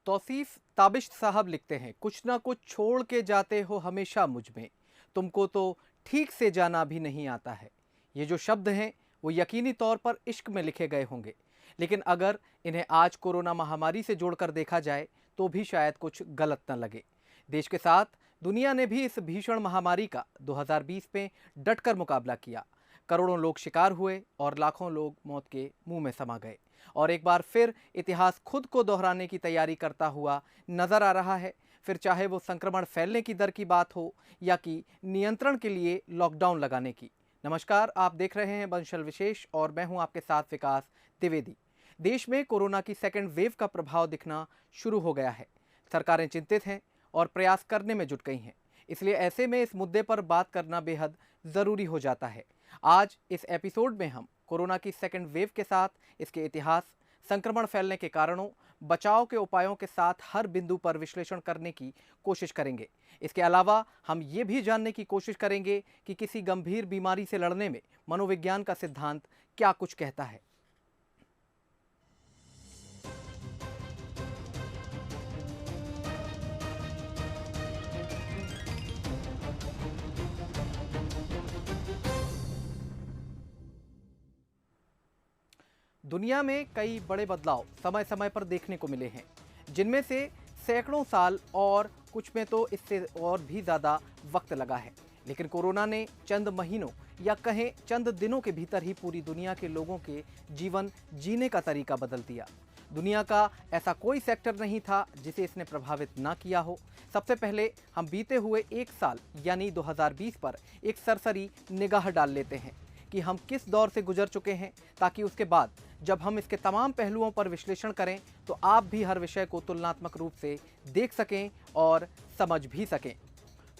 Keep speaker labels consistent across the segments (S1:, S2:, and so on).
S1: तौसीफ ताबिश साहब लिखते हैं, कुछ ना कुछ छोड़ के जाते हो हमेशा मुझ में, तुमको तो ठीक से जाना भी नहीं आता है। ये जो शब्द हैं वो यकीनी तौर पर इश्क में लिखे गए होंगे, लेकिन अगर इन्हें आज कोरोना महामारी से जोड़कर देखा जाए तो भी शायद कुछ गलत न लगे। देश के साथ दुनिया ने भी इस भीषण महामारी का 2020 में डटकर मुकाबला किया। करोड़ों लोग शिकार हुए और लाखों लोग मौत के मुंह में समा गए, और एक बार फिर इतिहास खुद को दोहराने की तैयारी करता हुआ नजर आ रहा है। फिर चाहे वो संक्रमण फैलने की दर की बात हो या कि नियंत्रण के लिए लॉकडाउन लगाने की। नमस्कार, आप देख रहे हैं बंशल विशेष और मैं हूं आपके साथ विकास द्विवेदी। देश में कोरोना की सेकेंड वेव का प्रभाव दिखना शुरू हो गया है। सरकारें चिंतित हैं और प्रयास करने में जुट गई हैं। इसलिए ऐसे में इस मुद्दे पर बात करना बेहद ज़रूरी हो जाता है। आज इस एपिसोड में हम कोरोना की सेकेंड वेव के साथ इसके इतिहास, संक्रमण फैलने के कारणों, बचाव के उपायों के साथ हर बिंदु पर विश्लेषण करने की कोशिश करेंगे। इसके अलावा हम ये भी जानने की कोशिश करेंगे कि किसी गंभीर बीमारी से लड़ने में मनोविज्ञान का सिद्धांत क्या कुछ कहता है। दुनिया में कई बड़े बदलाव समय समय पर देखने को मिले हैं, जिनमें से सैकड़ों साल और कुछ में तो इससे और भी ज़्यादा वक्त लगा है। लेकिन कोरोना ने चंद महीनों या कहें चंद दिनों के भीतर ही पूरी दुनिया के लोगों के जीवन जीने का तरीका बदल दिया। दुनिया का ऐसा कोई सेक्टर नहीं था जिसे इसने प्रभावित ना किया हो। सबसे पहले हम बीते हुए एक साल यानी 2020 पर एक सरसरी निगाह डाल लेते हैं कि हम किस दौर से गुजर चुके हैं, ताकि उसके बाद जब हम इसके तमाम पहलुओं पर विश्लेषण करें तो आप भी हर विषय को तुलनात्मक रूप से देख सकें और समझ भी सकें।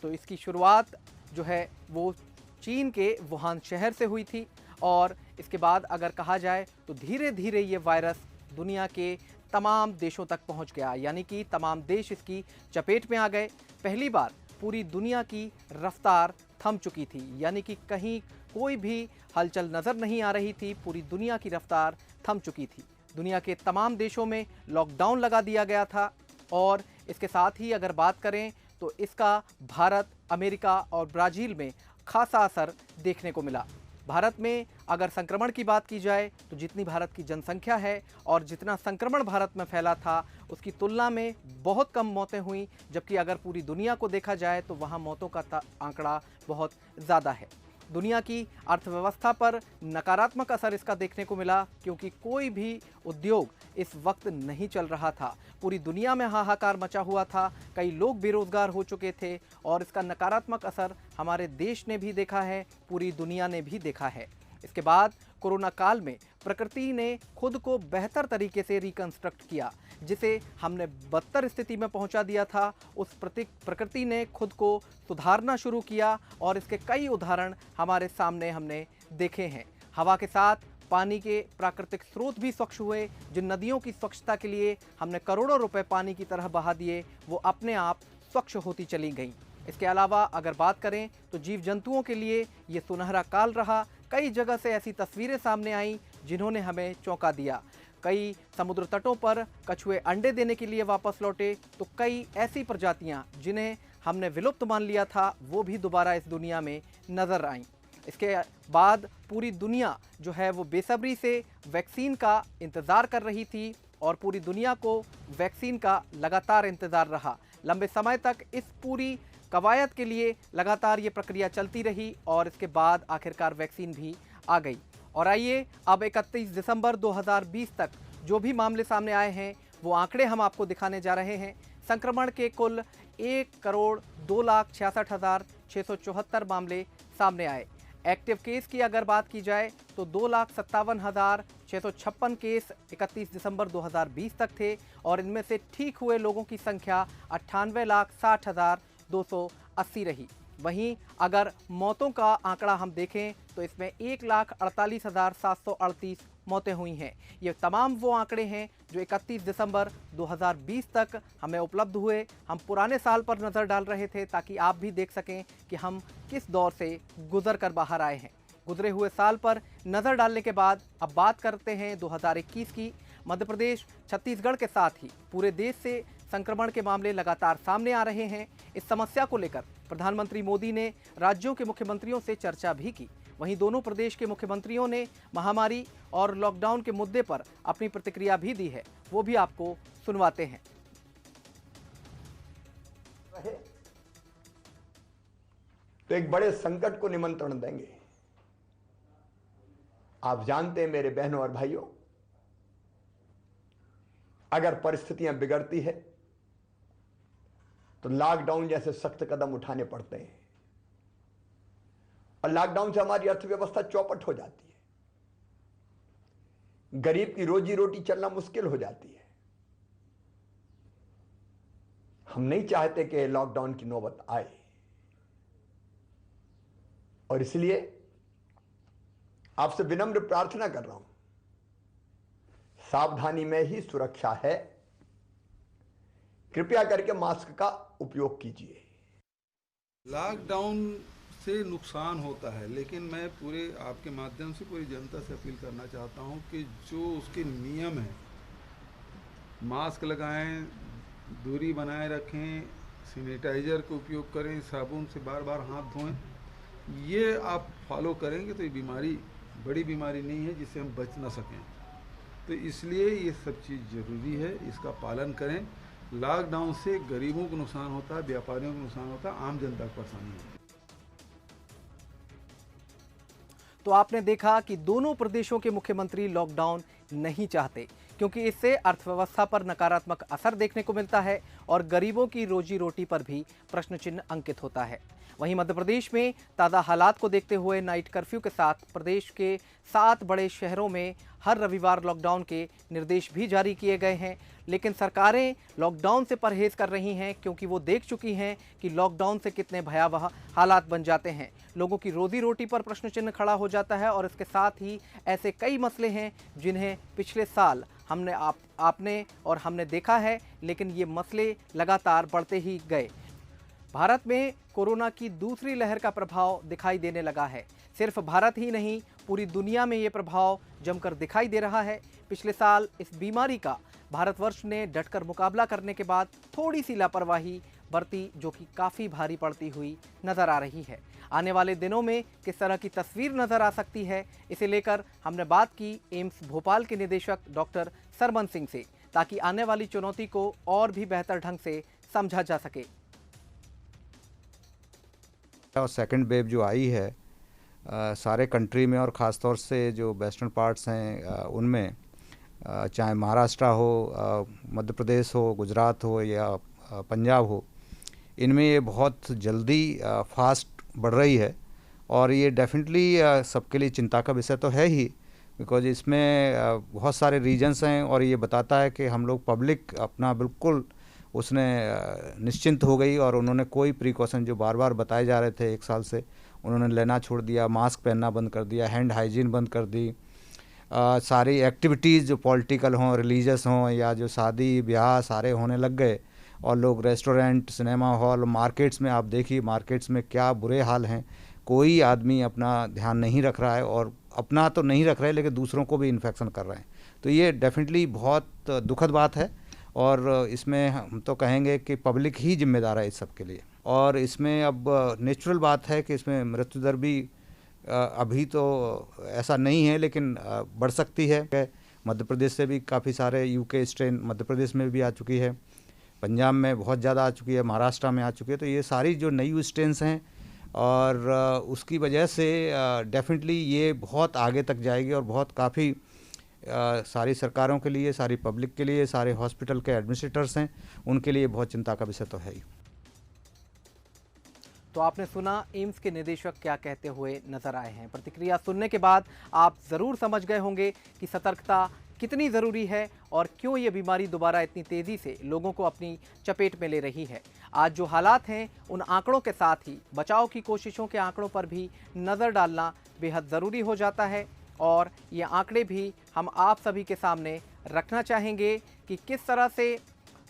S1: तो इसकी शुरुआत जो है वो चीन के वुहान शहर से हुई थी, और इसके बाद अगर कहा जाए तो धीरे धीरे ये वायरस दुनिया के तमाम देशों तक पहुंच गया, यानी कि तमाम देश इसकी चपेट में आ गए। पहली बार पूरी दुनिया की रफ्तार थम चुकी थी, यानी कि कहीं कोई भी हलचल नज़र नहीं आ रही थी। पूरी दुनिया की रफ्तार थम चुकी थी। दुनिया के तमाम देशों में लॉकडाउन लगा दिया गया था, और इसके साथ ही अगर बात करें तो इसका भारत, अमेरिका और ब्राज़ील में खासा असर देखने को मिला। भारत में अगर संक्रमण की बात की जाए तो जितनी भारत की जनसंख्या है और जितना संक्रमण भारत में फैला था उसकी तुलना में बहुत कम मौतें हुई, जबकि अगर पूरी दुनिया को देखा जाए तो वहाँ मौतों का आंकड़ा बहुत ज़्यादा है। दुनिया की अर्थव्यवस्था पर नकारात्मक असर इसका देखने को मिला, क्योंकि कोई भी उद्योग इस वक्त नहीं चल रहा था। पूरी दुनिया में हाहाकार मचा हुआ था, कई लोग बेरोजगार हो चुके थे, और इसका नकारात्मक असर हमारे देश ने भी देखा है, पूरी दुनिया ने भी देखा है। इसके बाद कोरोना काल में प्रकृति ने खुद को बेहतर तरीके से रिकंस्ट्रक्ट किया, जिसे हमने बदतर स्थिति में पहुंचा दिया था। उस प्रकृति ने खुद को सुधारना शुरू किया, और इसके कई उदाहरण हमारे सामने हमने देखे हैं। हवा के साथ पानी के प्राकृतिक स्रोत भी स्वच्छ हुए। जिन नदियों की स्वच्छता के लिए हमने करोड़ों रुपए पानी की तरह बहा दिए, वो अपने आप स्वच्छ होती चली गईं। इसके अलावा अगर बात करें तो जीव जंतुओं के लिए ये सुनहरा काल रहा। कई जगह से ऐसी तस्वीरें सामने आईं जिन्होंने हमें चौंका दिया। कई समुद्र तटों पर कछुए अंडे देने के लिए वापस लौटे, तो कई ऐसी प्रजातियां जिन्हें हमने विलुप्त मान लिया था वो भी दोबारा इस दुनिया में नजर आईं। इसके बाद पूरी दुनिया जो है वो बेसब्री से वैक्सीन का इंतज़ार कर रही थी, और पूरी दुनिया को वैक्सीन का लगातार इंतज़ार रहा। लंबे समय तक इस पूरी कवायद के लिए लगातार ये प्रक्रिया चलती रही, और इसके बाद आखिरकार वैक्सीन भी आ गई। और आइए अब 31 दिसंबर 2020 तक जो भी मामले सामने आए हैं वो आंकड़े हम आपको दिखाने जा रहे हैं। संक्रमण के कुल 1,02,66,674 मामले सामने आए। एक्टिव केस की अगर बात की जाए तो 2,57,656 केस 31 दिसंबर 2020 तक थे, और इनमें से ठीक हुए लोगों की संख्या 98,60,280 रही। वहीं अगर मौतों का आंकड़ा हम देखें तो इसमें 1,48,738 मौतें हुई हैं। ये तमाम वो आंकड़े हैं जो 31 दिसंबर 2020 तक हमें उपलब्ध हुए। हम पुराने साल पर नज़र डाल रहे थे ताकि आप भी देख सकें कि हम किस दौर से गुजर कर बाहर आए हैं। गुजरे हुए साल पर नज़र डालने के बाद अब बात करते हैं 2021 की। मध्य प्रदेश, छत्तीसगढ़ के साथ ही पूरे देश से संक्रमण के मामले लगातार सामने आ रहे हैं। इस समस्या को लेकर प्रधानमंत्री मोदी ने राज्यों के मुख्यमंत्रियों से चर्चा भी की। वहीं दोनों प्रदेश के मुख्यमंत्रियों ने महामारी और लॉकडाउन के मुद्दे पर अपनी प्रतिक्रिया भी दी है, वो भी आपको सुनवाते हैं।
S2: तो एक बड़े संकट को निमंत्रण देंगे। आप जानते हैं मेरे बहनों और भाइयों, अगर परिस्थितियां बिगड़ती है तो लॉकडाउन जैसे सख्त कदम उठाने पड़ते हैं और लॉकडाउन से हमारी अर्थव्यवस्था चौपट हो जाती है, गरीब की रोजी रोटी चलना मुश्किल हो जाती है। हम नहीं चाहते कि लॉकडाउन की नौबत आए और इसलिए आपसे विनम्र प्रार्थना कर रहा हूं, सावधानी में ही सुरक्षा है। कृपया करके मास्क का उपयोग कीजिए।
S3: लॉकडाउन से नुकसान होता है, लेकिन मैं पूरे आपके माध्यम से पूरी जनता से अपील करना चाहता हूं कि जो उसके नियम हैं, मास्क लगाएं, दूरी बनाए रखें, सैनिटाइजर का उपयोग करें, साबुन से बार बार हाथ धोएं, ये आप फॉलो करेंगे तो ये बीमारी बड़ी बीमारी नहीं है जिससे हम बच ना सकें। तो इसलिए ये सब चीज़ ज़रूरी है, इसका पालन करें। लॉकडाउन से गरीबों को नुकसान होता है, व्यापारियों को नुकसान होता है, आम जनता को परेशानी है।
S1: तो आपने देखा कि दोनों प्रदेशों के मुख्यमंत्री लॉकडाउन नहीं चाहते, क्योंकि इससे अर्थव्यवस्था पर नकारात्मक असर देखने को मिलता है और गरीबों की रोजी रोटी पर भी प्रश्न चिन्ह अंकित होता है। वहीं मध्य प्रदेश में ताज़ा हालात को देखते हुए नाइट कर्फ्यू के साथ प्रदेश के 7 बड़े शहरों में हर रविवार लॉकडाउन के निर्देश भी जारी किए गए हैं। लेकिन सरकारें लॉकडाउन से परहेज कर रही हैं, क्योंकि वो देख चुकी हैं कि लॉकडाउन से कितने भयावह हालात बन जाते हैं। लोगों की रोजी रोटी पर प्रश्न चिन्ह खड़ा हो जाता है और इसके साथ ही ऐसे कई मसले हैं जिन्हें पिछले साल आपने और हमने देखा है, लेकिन ये मसले लगातार बढ़ते ही गए। भारत में कोरोना की दूसरी लहर का प्रभाव दिखाई देने लगा है। सिर्फ भारत ही नहीं, पूरी दुनिया में ये प्रभाव जमकर दिखाई दे रहा है। पिछले साल इस बीमारी का भारतवर्ष ने डटकर मुकाबला करने के बाद थोड़ी सी लापरवाही बरती, जो कि काफ़ी भारी पड़ती हुई नज़र आ रही है। आने वाले दिनों में किस तरह की तस्वीर नज़र आ सकती है, इसे लेकर हमने बात की एम्स भोपाल के निदेशक डॉक्टर सरमन सिंह से, ताकि आने वाली चुनौती को और भी बेहतर ढंग से समझा जा सके।
S4: और सेकंड वेव जो आई है सारे कंट्री में और ख़ास तौर से जो वेस्टर्न पार्ट्स हैं उनमें, चाहे महाराष्ट्र हो, मध्य प्रदेश हो, गुजरात हो या पंजाब हो, इनमें ये बहुत जल्दी फास्ट बढ़ रही है। और ये डेफिनेटली सबके लिए चिंता का विषय तो है ही, बिकॉज इसमें बहुत सारे रीजन्स हैं और ये बताता है कि हम लोग पब्लिक अपना बिल्कुल उसने निश्चिंत हो गई और उन्होंने कोई प्रिकॉशन जो बार बार बताए जा रहे थे 1 साल से, उन्होंने लेना छोड़ दिया, मास्क पहनना बंद कर दिया, हैंड हाइजीन बंद कर दी। सारी एक्टिविटीज़ जो पॉलिटिकल हों, रिलीजियस हों या जो शादी ब्याह सारे होने लग गए और लोग रेस्टोरेंट, सिनेमा हॉल, मार्केट्स में आप देखिए मार्केट्स में क्या बुरे हाल हैं। कोई आदमी अपना ध्यान नहीं रख रहा है और अपना तो नहीं रख रहे लेकिन दूसरों को भी इन्फेक्शन कर रहे हैं। तो ये डेफिनेटली बहुत दुखद बात है और इसमें हम तो कहेंगे कि पब्लिक ही जिम्मेदार है इस सब के लिए। और इसमें अब नेचुरल बात है कि इसमें मृत्यु दर भी अभी तो ऐसा नहीं है लेकिन बढ़ सकती है। मध्य प्रदेश से भी काफ़ी सारे यूके स्ट्रेन मध्य प्रदेश में भी आ चुकी है, पंजाब में बहुत ज़्यादा आ चुकी है, महाराष्ट्र में आ चुकी है। तो ये सारी जो नई स्ट्रेन्स हैं और उसकी वजह से डेफिनेटली ये बहुत आगे तक जाएगी और बहुत काफ़ी सारी सरकारों के लिए, सारी पब्लिक के लिए, सारे हॉस्पिटल के एडमिनिस्ट्रेटर्स हैं, उनके लिए बहुत चिंता का विषय तो है ही।
S1: तो आपने सुना एम्स के निदेशक क्या कहते हुए नजर आए हैं। प्रतिक्रिया सुनने के बाद आप ज़रूर समझ गए होंगे कि सतर्कता कितनी ज़रूरी है और क्यों ये बीमारी दोबारा इतनी तेज़ी से लोगों को अपनी चपेट में ले रही है। आज जो हालात हैं उन आंकड़ों के साथ ही बचाव की कोशिशों के आंकड़ों पर भी नज़र डालना बेहद ज़रूरी हो जाता है और ये आंकड़े भी हम आप सभी के सामने रखना चाहेंगे कि किस तरह से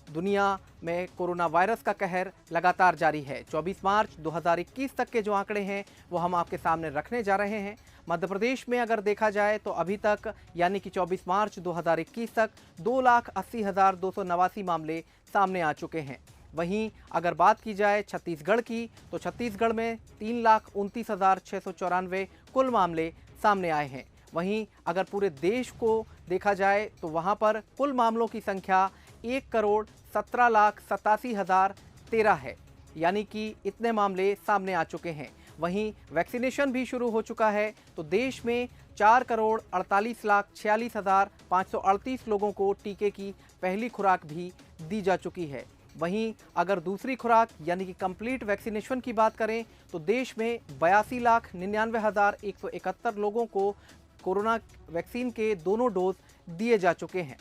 S1: दुनिया में कोरोना वायरस का कहर लगातार जारी है। 24 मार्च 2021 तक के जो आंकड़े हैं वो हम आपके सामने रखने जा रहे हैं। मध्य प्रदेश में अगर देखा जाए तो अभी तक यानी कि 24 मार्च 2021 तक 2,80,289 मामले सामने आ चुके हैं। वहीं अगर बात की जाए छत्तीसगढ़ की तो छत्तीसगढ़ में 3,29,694 कुल मामले सामने आए हैं। वहीं अगर पूरे देश को देखा जाए तो वहां पर कुल मामलों की संख्या 1,17,87,013 है, यानी कि इतने मामले सामने आ चुके हैं। वहीं वैक्सीनेशन भी शुरू हो चुका है, तो देश में 4,48,46,538 लोगों को टीके की पहली खुराक भी दी जा चुकी है। वहीं अगर दूसरी खुराक यानी कि कंप्लीट वैक्सीनेशन की बात करें तो देश में 82,99,171 लोगों को कोरोना वैक्सीन के दोनों डोज दिए जा चुके हैं।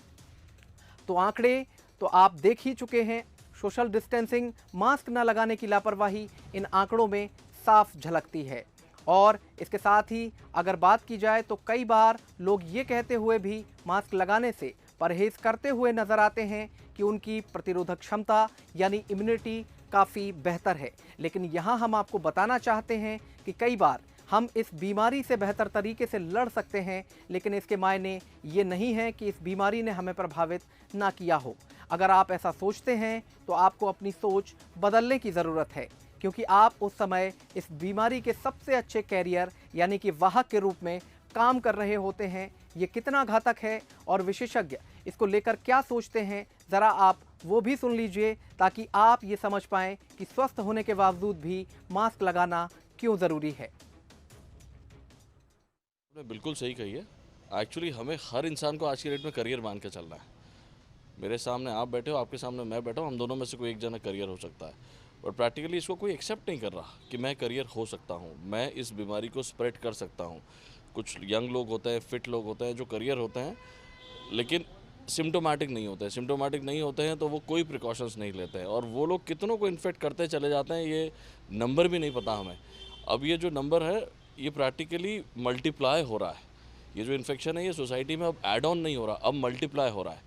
S1: तो आंकड़े तो आप देख ही चुके हैं। सोशल डिस्टेंसिंग, मास्क न लगाने की लापरवाही इन आंकड़ों में साफ झलकती है। और इसके साथ ही अगर बात की जाए तो कई बार लोग ये कहते हुए भी मास्क लगाने से परहेज करते हुए नजर आते हैं कि उनकी प्रतिरोधक क्षमता यानी इम्यूनिटी काफ़ी बेहतर है। लेकिन यहाँ हम आपको बताना चाहते हैं कि कई बार हम इस बीमारी से बेहतर तरीके से लड़ सकते हैं, लेकिन इसके मायने ये नहीं है कि इस बीमारी ने हमें प्रभावित ना किया हो। अगर आप ऐसा सोचते हैं तो आपको अपनी सोच बदलने की ज़रूरत है, क्योंकि आप उस समय इस बीमारी के सबसे अच्छे कैरियर यानी कि वाहक के रूप में काम कर रहे होते हैं। ये कितना घातक है और विशेषज्ञ इसको लेकर क्या सोचते हैं, ज़रा आप वो भी सुन लीजिए, ताकि आप ये समझ पाएँ कि स्वस्थ होने के बावजूद भी मास्क लगाना क्यों ज़रूरी है।
S5: आपने बिल्कुल सही कही है। एक्चुअली हमें हर इंसान को आज की डेट में करियर मान के चलना है। मेरे सामने आप बैठे हो, आपके सामने मैं बैठा हूँ, हम दोनों में से कोई एक जना करियर हो सकता है, और प्रैक्टिकली इसको कोई एक्सेप्ट नहीं कर रहा कि मैं करियर हो सकता हूँ, मैं इस बीमारी को स्प्रेड कर सकता हूँ। कुछ यंग लोग होते हैं, फिट लोग होते हैं जो करियर होते हैं, लेकिन सिम्टोमेटिक नहीं होते हैं। सिम्टोमेटिक नहीं होते हैं तो वो कोई प्रिकॉशंस नहीं लेते हैं, और वो लोग कितनों को इन्फेक्ट करते चले जाते हैं, ये नंबर भी नहीं पता हमें। अब ये जो नंबर है ये प्रैक्टिकली मल्टीप्लाई हो रहा है। ये जो इन्फेक्शन है ये सोसाइटी में अब ऐड ऑन नहीं हो रहा, अब मल्टीप्लाई हो रहा है।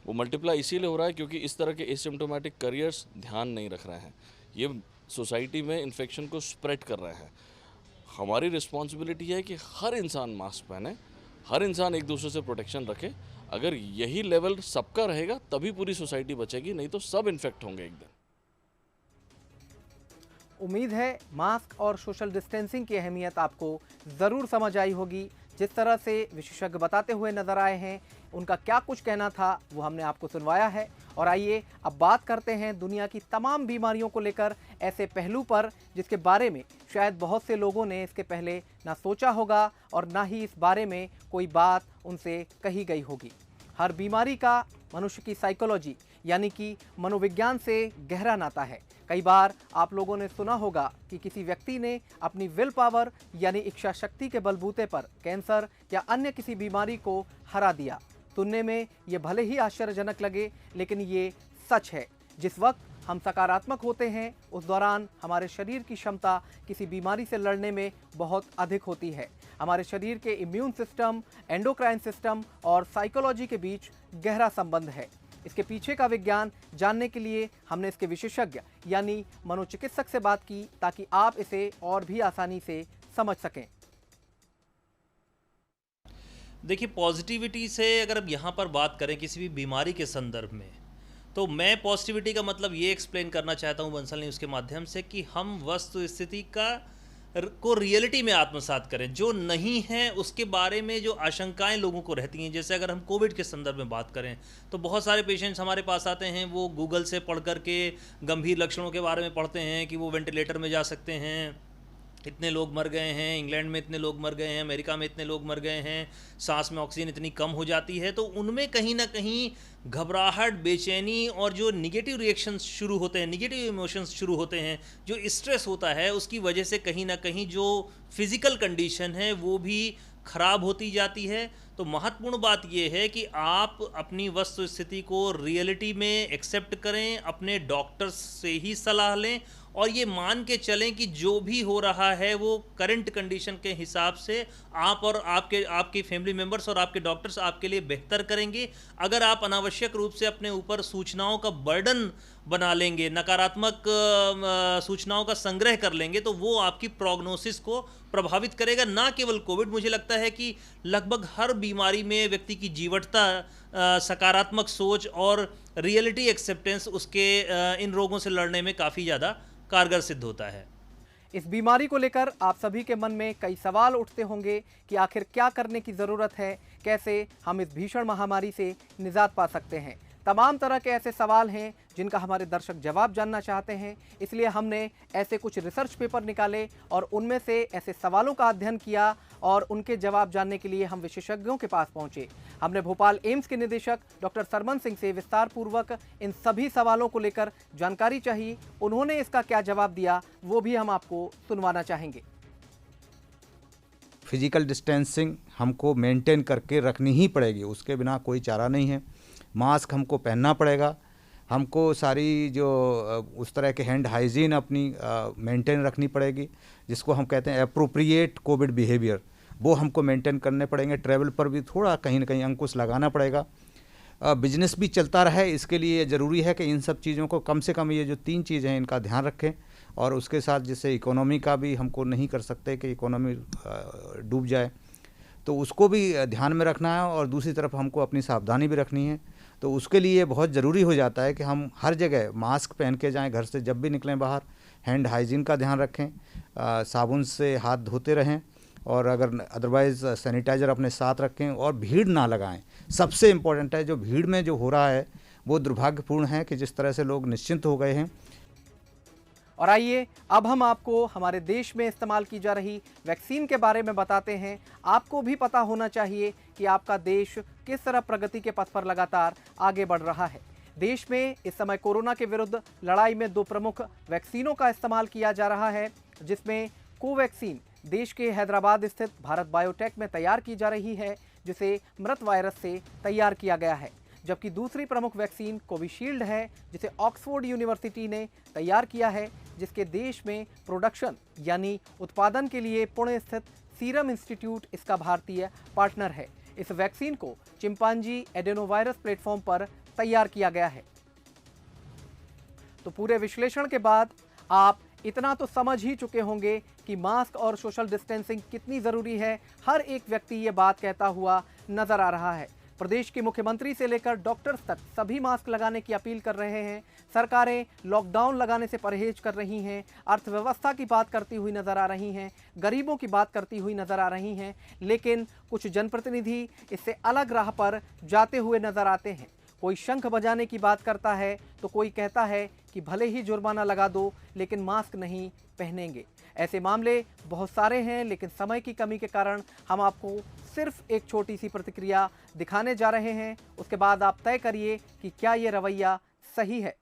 S5: वो मल्टीप्लाई इसीलिए हो रहा है क्योंकि इस तरह के एसिम्प्टोमेटिक करियर्स ध्यान नहीं रख रहे हैं, ये सोसाइटी में इन्फेक्शन को स्प्रेड कर रहे हैं। हमारी रिस्पॉन्सिबिलिटी है कि हर इंसान मास्क पहने, हर इंसान एक दूसरे से प्रोटेक्शन रखे। अगर यही लेवल सबका रहेगा तभी पूरी सोसाइटी बचेगी, नहीं तो सब इन्फेक्ट होंगे एक दिन।
S1: उम्मीद है मास्क और सोशल डिस्टेंसिंग की अहमियत आपको ज़रूर समझ आई होगी। जिस तरह से विशेषज्ञ बताते हुए नज़र आए हैं, उनका क्या कुछ कहना था वो हमने आपको सुनवाया है। और आइए अब बात करते हैं दुनिया की तमाम बीमारियों को लेकर ऐसे पहलू पर जिसके बारे में शायद बहुत से लोगों ने इसके पहले ना सोचा होगा और ना ही इस बारे में कोई बात उनसे कही गई होगी। हर बीमारी का मनुष्य की साइकोलॉजी यानी कि मनोविज्ञान से गहरा नाता है। कई बार आप लोगों ने सुना होगा कि किसी व्यक्ति ने अपनी विल पावर यानी इच्छा शक्ति के बलबूते पर कैंसर या अन्य किसी बीमारी को हरा दिया। सुनने में ये भले ही आश्चर्यजनक लगे, लेकिन ये सच है। जिस वक्त हम सकारात्मक होते हैं उस दौरान हमारे शरीर की क्षमता किसी बीमारी से लड़ने में बहुत अधिक होती है। हमारे शरीर के इम्यून सिस्टम, एंडोक्राइन सिस्टम और साइकोलॉजी के बीच गहरा संबंध है। इसके पीछे का विज्ञान जानने के लिए हमने इसके विशेषज्ञ यानी मनोचिकित्सक से बात की, ताकि आप इसे और भी आसानी से समझ सकें।
S6: देखिए, पॉजिटिविटी से अगर अब यहाँ पर बात करें किसी भी बीमारी के संदर्भ में, तो मैं पॉजिटिविटी का मतलब ये एक्सप्लेन करना चाहता हूँ बंसल न्यूज़ के माध्यम से कि हम वस्तु स्थिति को रियलिटी में आत्मसात करें। जो नहीं है उसके बारे में जो आशंकाएं लोगों को रहती हैं, जैसे अगर हम कोविड के संदर्भ में बात करें तो बहुत सारे पेशेंट्स हमारे पास आते हैं, वो गूगल से पढ़ करके गंभीर लक्षणों के बारे में पढ़ते हैं कि वो वेंटिलेटर में जा सकते हैं, इतने लोग मर गए हैं, इंग्लैंड में इतने लोग मर गए हैं, अमेरिका में इतने लोग मर गए हैं, सांस में ऑक्सीजन इतनी कम हो जाती है। तो उनमें कहीं ना कहीं घबराहट, बेचैनी और जो निगेटिव रिएक्शंस शुरू होते हैं, निगेटिव इमोशंस शुरू होते हैं, जो स्ट्रेस होता है, उसकी वजह से कहीं ना कहीं जो फिज़िकल कंडीशन है वो भी ख़राब होती जाती है। तो महत्वपूर्ण बात यह है कि आप अपनी वस्तु स्थिति को रियलिटी में एक्सेप्ट करें, अपने डॉक्टर्स से ही सलाह लें और ये मान के चलें कि जो भी हो रहा है वो करंट कंडीशन के हिसाब से आप और आपकी फैमिली मेंबर्स और आपके डॉक्टर्स आपके लिए बेहतर करेंगे। अगर आप अनावश्यक रूप से अपने ऊपर सूचनाओं का बर्डन बना लेंगे, नकारात्मक सूचनाओं का संग्रह कर लेंगे, तो वो आपकी प्रोग्नोसिस को प्रभावित करेगा। ना केवल कोविड, मुझे लगता है कि लगभग हर बीमारी में व्यक्ति की जीवटता, सकारात्मक सोच और रियलिटी एक्सेप्टेंस उसके इन रोगों से लड़ने में काफ़ी ज़्यादा कारगर सिद्ध होता है।
S1: इस बीमारी को लेकर आप सभी के मन में कई सवाल उठते होंगे कि आखिर क्या करने की ज़रूरत है, कैसे हम इस भीषण महामारी से निजात पा सकते हैं। तमाम तरह के ऐसे सवाल हैं जिनका हमारे दर्शक जवाब जानना चाहते हैं, इसलिए हमने ऐसे कुछ रिसर्च पेपर निकाले और उनमें से ऐसे सवालों का अध्ययन किया और उनके जवाब जानने के लिए हम विशेषज्ञों के पास पहुंचे। हमने भोपाल एम्स के निदेशक डॉक्टर सरमन सिंह से विस्तार पूर्वक इन सभी सवालों को लेकर जानकारी चाहिए। उन्होंने इसका क्या जवाब दिया वो भी हम आपको सुनवाना चाहेंगे।
S4: फिजिकल डिस्टेंसिंग हमको मेंटेन करके रखनी ही पड़ेगी, उसके बिना कोई चारा नहीं है। मास्क हमको पहनना पड़ेगा, हमको सारी जो उस तरह के हैंड हाइजीन अपनी मेंटेन रखनी पड़ेगी, जिसको हम कहते हैं एप्रोप्रिएट कोविड बिहेवियर, वो हमको मेंटेन करने पड़ेंगे। ट्रैवल पर भी थोड़ा कहीं ना कहीं अंकुश लगाना पड़ेगा। बिजनेस भी चलता रहे, इसके लिए ज़रूरी है कि इन सब चीज़ों को कम से कम, ये जो 3 चीज़ हैं इनका ध्यान रखें। और उसके साथ जैसे इकोनॉमी का भी हमको नहीं कर सकते कि इकोनॉमी डूब जाए, तो उसको भी ध्यान में रखना है और दूसरी तरफ हमको अपनी सावधानी भी रखनी है। तो उसके लिए बहुत ज़रूरी हो जाता है कि हम हर जगह मास्क पहन के जाएं, घर से जब भी निकलें बाहर, हैंड हाइजीन का ध्यान रखें, साबुन से हाथ धोते रहें और अगर अदरवाइज़ सैनिटाइज़र अपने साथ रखें और भीड़ ना लगाएं। सबसे इम्पोर्टेंट है, जो भीड़ में जो हो रहा है वो दुर्भाग्यपूर्ण है कि जिस तरह से लोग निश्चिंत हो गए हैं।
S1: और आइए अब हम आपको हमारे देश में इस्तेमाल की जा रही वैक्सीन के बारे में बताते हैं। आपको भी पता होना चाहिए कि आपका देश किस तरह प्रगति के पथ पर लगातार आगे बढ़ रहा है। देश में इस समय कोरोना के विरुद्ध लड़ाई में 2 प्रमुख वैक्सीनों का इस्तेमाल किया जा रहा है, जिसमें कोवैक्सीन देश के हैदराबाद स्थित भारत बायोटेक में तैयार की जा रही है, जिसे मृत वायरस से तैयार किया गया है। जबकि दूसरी प्रमुख वैक्सीन कोविशील्ड है, जिसे ऑक्सफोर्ड यूनिवर्सिटी ने तैयार किया है, जिसके देश में प्रोडक्शन यानी उत्पादन के लिए पुणे स्थित सीरम इंस्टीट्यूट इसका भारतीय पार्टनर है। इस वैक्सीन को चिंपांजी एडेनोवायरस प्लेटफॉर्म पर तैयार किया गया है। तो पूरे विश्लेषण के बाद आप इतना तो समझ ही चुके होंगे कि मास्क और सोशल डिस्टेंसिंग कितनी ज़रूरी है। हर एक व्यक्ति ये बात कहता हुआ नजर आ रहा है। प्रदेश के मुख्यमंत्री से लेकर डॉक्टर्स तक सभी मास्क लगाने की अपील कर रहे हैं। सरकारें लॉकडाउन लगाने से परहेज कर रही हैं, अर्थव्यवस्था की बात करती हुई नजर आ रही हैं, गरीबों की बात करती हुई नजर आ रही हैं, लेकिन कुछ जनप्रतिनिधि इससे अलग राह पर जाते हुए नजर आते हैं। कोई शंख बजाने की बात करता है तो कोई कहता है कि भले ही जुर्माना लगा दो लेकिन मास्क नहीं पहनेंगे। ऐसे मामले बहुत सारे हैं, लेकिन समय की कमी के कारण हम आपको सिर्फ एक छोटी सी प्रतिक्रिया दिखाने जा रहे हैं। उसके बाद आप तय करिए कि क्या ये रवैया सही है।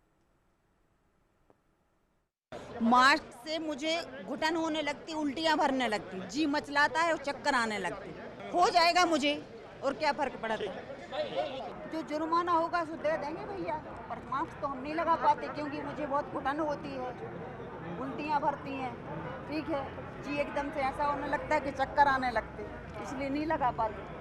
S7: मास्क से मुझे घुटन होने लगती, उल्टियां भरने लगती, जी मचलाता है और चक्कर आने लगती। हो जाएगा मुझे, और क्या फर्क पड़ता है। जो जुर्माना होगा सो दे देंगे भैया, पर मास्क तो हम नहीं लगा पाते क्योंकि मुझे बहुत घुटन होती है, उल्टियां भरती हैं। ठीक है जी, एकदम से ऐसा होने लगता है कि चक्कर आने लगते, इसलिए नहीं लगा पाते।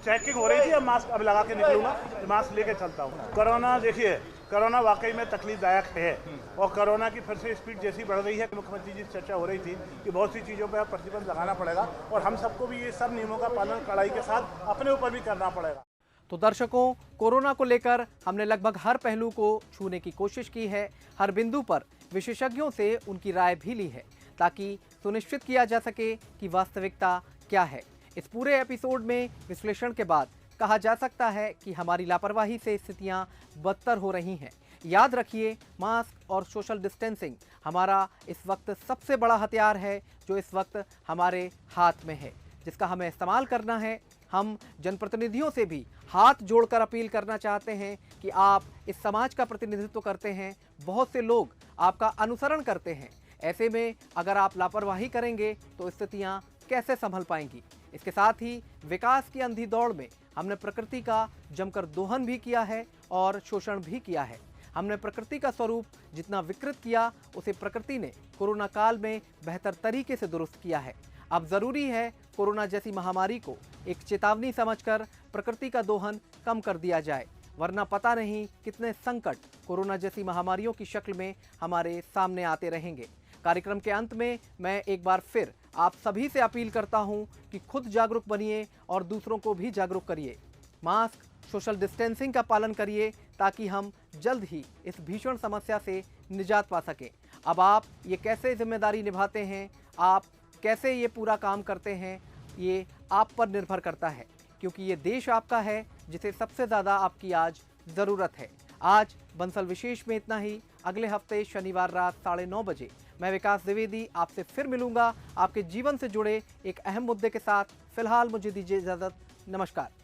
S8: चेकिंग हो रही थी, अब मास्क अब लगा के निकलूंगा, मास्क लेके चलता हूँ। कोरोना देखिए, कोरोना वाकई में तकलीफदायक है और कोरोना की फिर से स्पीड जैसी बढ़ रही है। मुख्यमंत्री जी से चर्चा हो रही थी कि बहुत सी चीज़ों पर प्रतिबंध लगाना पड़ेगा और हम सबको भी ये सब नियमों का पालन कड़ाई के साथ अपने ऊपर भी करना पड़ेगा।
S1: तो दर्शकों, कोरोना को लेकर हमने लगभग हर पहलू को छूने की कोशिश की है। हर बिंदु पर विशेषज्ञों से उनकी राय भी ली है, ताकि सुनिश्चित किया जा सके कि वास्तविकता क्या है। इस पूरे एपिसोड में विश्लेषण के बाद कहा जा सकता है कि हमारी लापरवाही से स्थितियां बदतर हो रही हैं। याद रखिए, मास्क और सोशल डिस्टेंसिंग हमारा इस वक्त सबसे बड़ा हथियार है, जो इस वक्त हमारे हाथ में है, जिसका हमें इस्तेमाल करना है। हम जनप्रतिनिधियों से भी हाथ जोड़कर अपील करना चाहते हैं कि आप इस समाज का प्रतिनिधित्व करते हैं, बहुत से लोग आपका अनुसरण करते हैं। ऐसे में अगर आप लापरवाही करेंगे तो स्थितियां कैसे संभल पाएंगी। इसके साथ ही विकास की अंधी दौड़ में हमने प्रकृति का जमकर दोहन भी किया है और शोषण भी किया है। हमने प्रकृति का स्वरूप जितना विकृत किया, उसे प्रकृति ने कोरोना काल में बेहतर तरीके से दुरुस्त किया है। अब जरूरी है कोरोना जैसी महामारी को एक चेतावनी समझकर प्रकृति का दोहन कम कर दिया जाए, वरना पता नहीं कितने संकट कोरोना जैसी महामारियों की शक्ल में हमारे सामने आते रहेंगे। कार्यक्रम के अंत में मैं एक बार फिर आप सभी से अपील करता हूं कि खुद जागरूक बनिए और दूसरों को भी जागरूक करिए। मास्क, सोशल डिस्टेंसिंग का पालन करिए ताकि हम जल्द ही इस भीषण समस्या से निजात पा सकें। अब आप ये कैसे जिम्मेदारी निभाते हैं, आप कैसे ये पूरा काम करते हैं, ये आप पर निर्भर करता है, क्योंकि ये देश आपका है जिसे सबसे ज़्यादा आपकी आज ज़रूरत है। आज बंसल विशेष में इतना ही। अगले हफ्ते शनिवार रात 9:30 बजे मैं विकास द्विवेदी आपसे फिर मिलूंगा आपके जीवन से जुड़े एक अहम मुद्दे के साथ। फिलहाल मुझे दीजिए इजाज़त। नमस्कार।